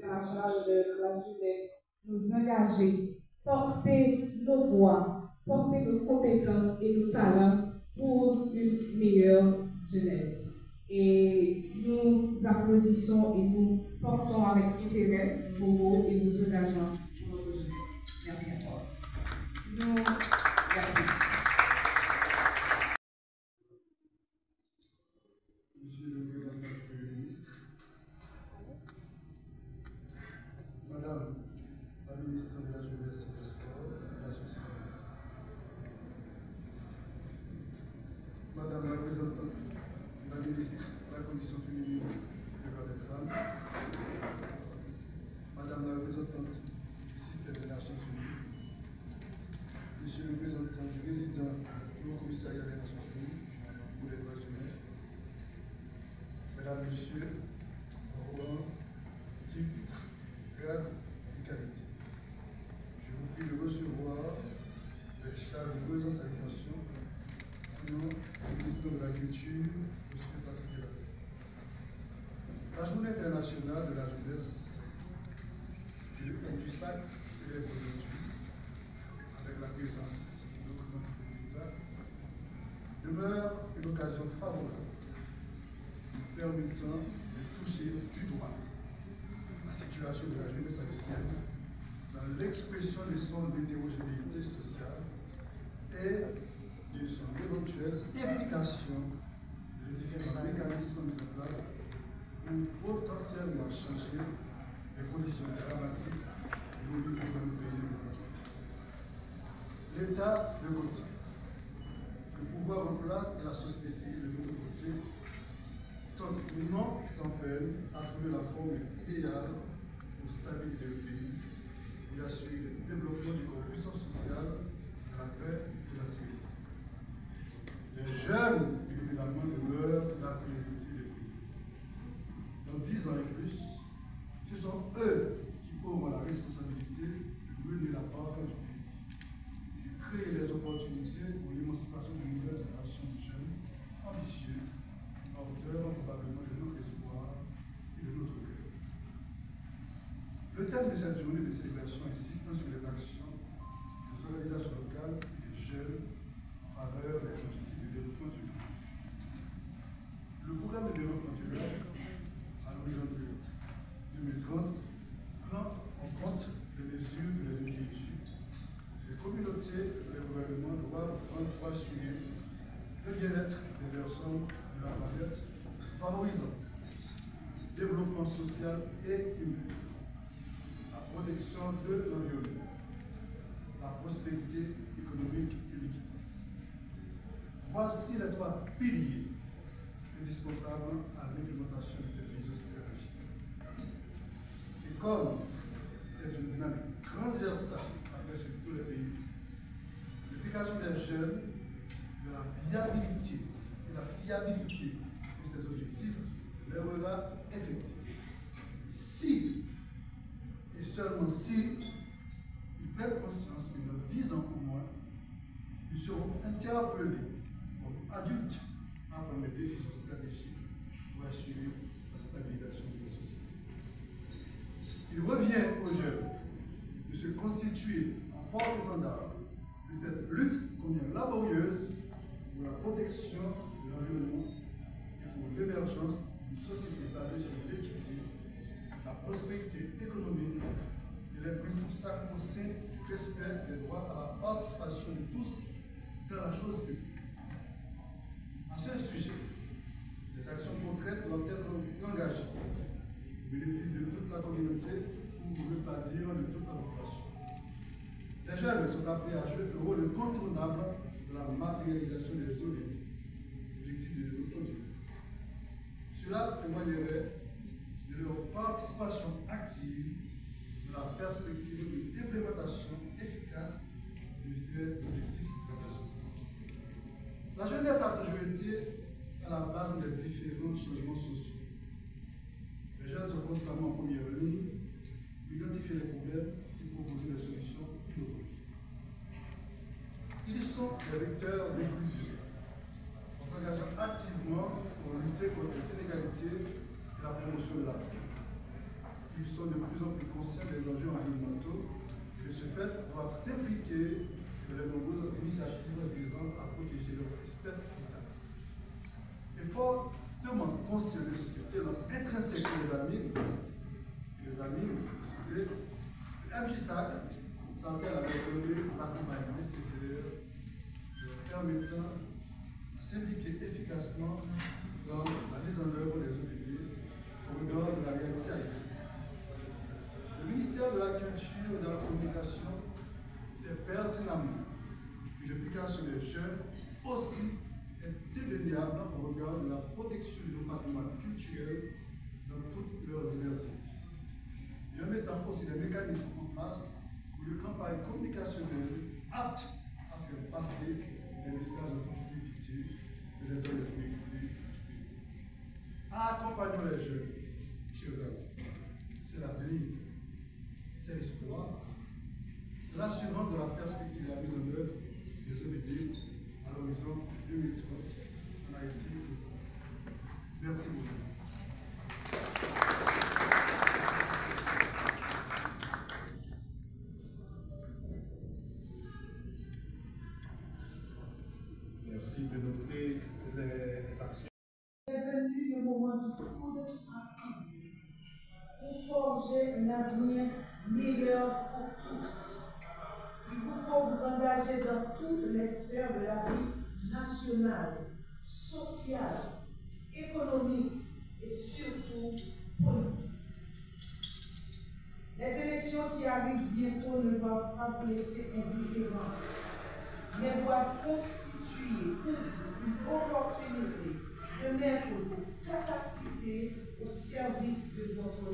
internationale de la jeunesse nous engager, porter nos voix, porter nos compétences et nos talents pour une meilleure jeunesse. Et nous applaudissons et nous portons avec intérêt vos mots et nos engagements pour notre jeunesse. Merci encore. Merci. Monsieur le représentant du Premier ministre, Madame la ministre de la Jeunesse et des Sports, de la Société, Madame la représentante, la ministre de la Condition féminine et des droits des femmes, Madame la représentante du système des Nations Unies, Monsieur le représentant du résident du Haut-Commissariat des Nations Unies pour les droits humains, Mesdames, Messieurs, en rang, titre, grade et qualité. Je vous prie de recevoir les chaleureuses salutations du nom du ministre de la Culture, M. Patrick Delatte. La Journée internationale de la jeunesse et le thème du sac célèbre aujourd'hui, avec la présence d'autres entités de l'État, demeure une occasion favorable permettant de toucher du doigt la situation de la jeunesse haïtienne dans l'expression de son hétérogénéité sociale et de son éventuelle implication dans les différents mécanismes mis en place pour potentiellement changer les conditions dramatiques de nos vies dans le pays aujourd'hui. L'État de côté, le pouvoir en place et la société civile de l'autre côté tentent non sans peine à trouver la forme idéale pour stabiliser le pays et assurer le développement du cohésion sociale, de la paix et de la sécurité. Les jeunes, évidemment, demeurent la priorité des priorités. Dans 10 ans et plus, ce sont eux qui auront la responsabilité de mener la barque du pays, de créer les opportunités pour l'émancipation d'une nouvelle génération de jeunes ambitieux, porteurs probablement de notre espoir et de notre cœur. Le thème de cette journée de célébration insiste sur les actions des organisations locales et des jeunes en faveur des objectifs de développement durable. Le programme de développement durable, à l'horizon de 2030, prend en compte les mesures de les individus. Les communautés et les gouvernements doivent prendre pour assurer le bien-être des personnes de la planète, favorisant le développement social et humain, la protection de l'environnement, la prospérité économique et l'équité. Voici les 3 piliers indispensables à l'implémentation de cette vision stratégique. Et comme c'est une dynamique transversale à travers tous les pays, l'implication des jeunes, de la viabilité et la fiabilité de ces objectifs demeurera effective. Si, et seulement si, ils prennent conscience que dans 10 ans au moins, ils seront interpellés comme adultes à prendre des décisions stratégiques pour assurer la stabilisation de la société. Il revient aux jeunes de se constituer en porte-étendard de cette lutte combien laborieuse pour la protection de l'environnement et pour l'émergence d'une société basée sur l'équité, la prospérité économique et les principes sacro-saints du respect des droits à la participation de tous dans la chose publique. À ce sujet, des actions concrètes doivent être engagées au bénéfice de toute la communauté, ou pour ne pas dire de toute la population. Les jeunes sont appelés à jouer un rôle incontournable de la matérialisation des objectifs de développement durable. Cela témoignerait de leur participation active dans la perspective d'une implémentation efficace de ces objectifs stratégiques. La jeunesse a toujours été à la base des différents changements sociaux. Les jeunes sont constamment en première ligne pour identifier les problèmes et proposer des solutions innovantes. Ils sont des vecteurs d'inclusion, en s'engageant activement pour lutter contre les inégalités et la promotion de la paix. qui sont de plus en plus conscients des enjeux environnementaux, de ce fait, doivent s'impliquer dans les nombreuses initiatives visant à protéger leur espèce vitale. Et fortement conscient de ce qui est intrinsèque les amis, excusez, le FJSAC s'entête à leur donner l'accompagnement nécessaire leur permettant de s'impliquer efficacement dans la mise en œuvre des ODD au regard de la réalité haïtienne. Le ministère de la Culture et de la Communication sait pertinemment que l'implication des jeunes aussi est indéniable au regard de la protection de nos patrimoines culturels dans toute leur diversité. Et en mettant aussi des mécanismes en place pour une campagne communicationnelle apte à faire passer les messages de fluidité de les hommes véhiculés. Accompagnons les jeunes, chers amis. C'est l'avenir, c'est l'espoir, c'est l'assurance de la perspective de la mise en œuvre des ODD à l'horizon 2030 en Haïti. Merci beaucoup. Merci de noter les actions. est venu le moment du coude à coude pour forger un avenir meilleur pour tous. Il vous faut vous engager dans toutes les sphères de la vie nationale, sociale, économique et surtout politique. Les élections qui arrivent bientôt ne doivent pas vous laisser indifférents, mais doivent constituer pour vous une opportunité de mettre vos capacités au service de votre